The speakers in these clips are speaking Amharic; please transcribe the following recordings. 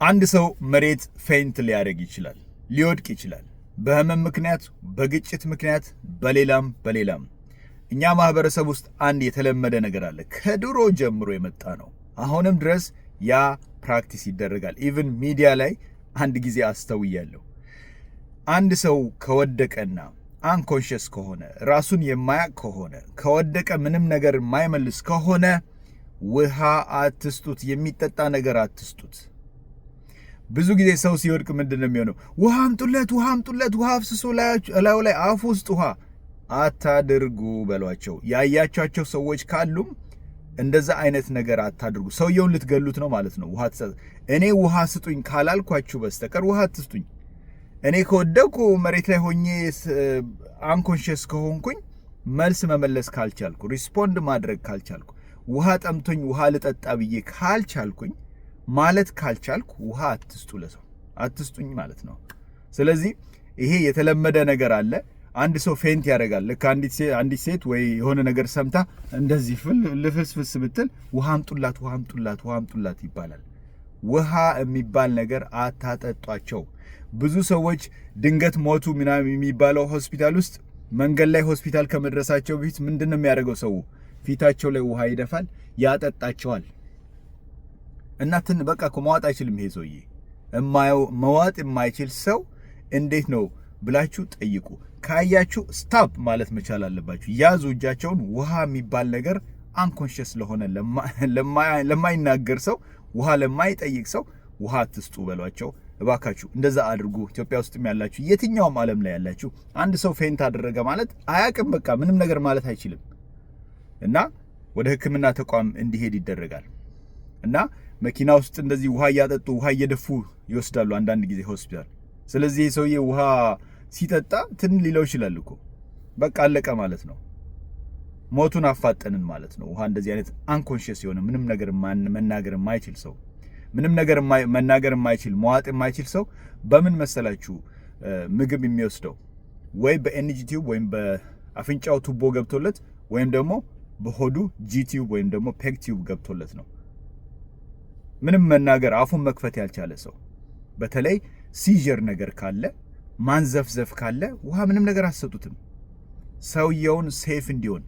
አንድ ሰው መሬት ፌንት ሊያደርግ ይችላል፣ ሊወድቅ ይችላል። በህመም ምክንያት፣ በግጭት ምክንያት፣ በሌላም እኛ ማህበረሰብ ውስጥ አንድ የተለመደ ነገር አለ። ከድሮ ጀምሮ የመጣ ነው። አሁንም ድረስ ያ ፕራክቲስ ይደረጋል። ኢቭን ሚዲያ ላይ አንድ ጊዜ አስተውያለሁ። አንድ ሰው ከወደቀና አንኮንሽስ ከሆነ፣ ራሱን የማያቅ ከሆነ፣ ከወደቀ ምንም ነገር የማይመልስ ከሆነ ውሃ አትስጡት፣ የሚጠጣ ነገር አትስጡት። ብዙ ጊዜ ሰው ሲወድቅ ምንድን ነው የሚሆነው? ውሃ አምጡለት፣ ውሃ አፍስሱ፣ ላዩ ላይ አፉ ውስጥ ውሃ አታድርጉ በሏቸው። ያያቻቸው ሰዎች ካሉም እንደዛ አይነት ነገር አታድርጉ። ሰውየውን ልትገሉት ነው ማለት ነው። እኔ ውሃ ስጡኝ ካላልኳችሁ በስተቀር ውሃ አትስጡኝ። እኔ ከወደኩ መሬት ላይ ሆኜ አንኮንሽስ ከሆንኩኝ መልስ መመለስ ካልቻልኩ፣ ሪስፖንድ ማድረግ ካልቻልኩ፣ ውሃ ጠምቶኝ ውሃ ልጠጣ ብዬ ካልቻልኩኝ ማለት ካልቻልኩ ውሃ አትስጡ፣ ለሰው አትስጡኝ ማለት ነው። ስለዚህ ይሄ የተለመደ ነገር አለ። አንድ ሰው ፌንት ያደርጋል። ልክ አንዲት ሴት ወይ የሆነ ነገር ሰምታ እንደዚህ ልፍስፍስ ብትል ውሃ አምጡላት ይባላል። ውሃ የሚባል ነገር አታጠጧቸው። ብዙ ሰዎች ድንገት ሞቱ ምናምን የሚባለው ሆስፒታል ውስጥ መንገድ ላይ ሆስፒታል ከመድረሳቸው በፊት ምንድነው የሚያደርገው? ሰው ፊታቸው ላይ ውሃ ይደፋል፣ ያጠጣቸዋል። እናትን በቃ እኮ መዋጥ አይችልም ይሄ ሰውዬ። መዋጥ የማይችል ሰው እንዴት ነው ብላችሁ ጠይቁ። ካያችሁ ስታፕ ማለት መቻል አለባችሁ። ያዙ እጃቸውን። ውሃ የሚባል ነገር አንኮንሽስ ስለሆነ ለማይናገር ሰው፣ ውሃ ለማይጠይቅ ሰው ውሃ አትስጡ በሏቸው እባካችሁ። እንደዛ አድርጉ። ኢትዮጵያ ውስጥም ያላችሁ፣ የትኛውም ዓለም ላይ ያላችሁ፣ አንድ ሰው ፌንት አደረገ ማለት አያቅም፣ በቃ ምንም ነገር ማለት አይችልም እና ወደ ሕክምና ተቋም እንዲሄድ ይደረጋል። እና መኪና ውስጥ እንደዚህ ውሃ እያጠጡ ውሃ እየደፉ ይወስዳሉ አንዳንድ ጊዜ ሆስፒታል። ስለዚህ ሰውዬ ውሃ ሲጠጣ ትን ሊለው ይችላል እኮ፣ በቃ አለቀ ማለት ነው። ሞቱን አፋጠንን ማለት ነው። ውሃ እንደዚህ አይነት አንኮንሽስ የሆነ ምንም ነገር መናገር የማይችል ሰው፣ ምንም ነገር መናገር የማይችል መዋጥ የማይችል ሰው በምን መሰላችሁ ምግብ የሚወስደው? ወይ በኤንጂ ቲዩብ ወይም በአፍንጫው ቱቦ ገብቶለት ወይም ደግሞ በሆዱ ጂ ቲዩብ ወይም ደግሞ ፔግ ቲዩብ ገብቶለት ነው። ምንም መናገር አፉን መክፈት ያልቻለ ሰው፣ በተለይ ሲጀር ነገር ካለ ማንዘፍዘፍ ካለ ውሃ ምንም ነገር አትሰጡትም። ሰውየውን ሴፍ እንዲሆን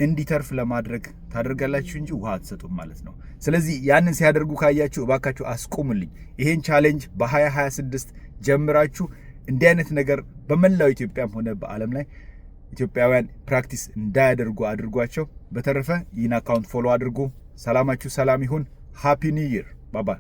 እንዲተርፍ ለማድረግ ታደርጋላችሁ እንጂ ውሃ አትሰጡም ማለት ነው። ስለዚህ ያንን ሲያደርጉ ካያችሁ እባካችሁ አስቁሙልኝ። ይሄን ቻሌንጅ በ2026 ጀምራችሁ እንዲህ አይነት ነገር በመላው ኢትዮጵያም ሆነ በዓለም ላይ ኢትዮጵያውያን ፕራክቲስ እንዳያደርጉ አድርጓቸው። በተረፈ ይህን አካውንት ፎሎ አድርጉ። ሰላማችሁ ሰላም ይሁን። ሃፒ ኒው ይር። ባይ ባይ።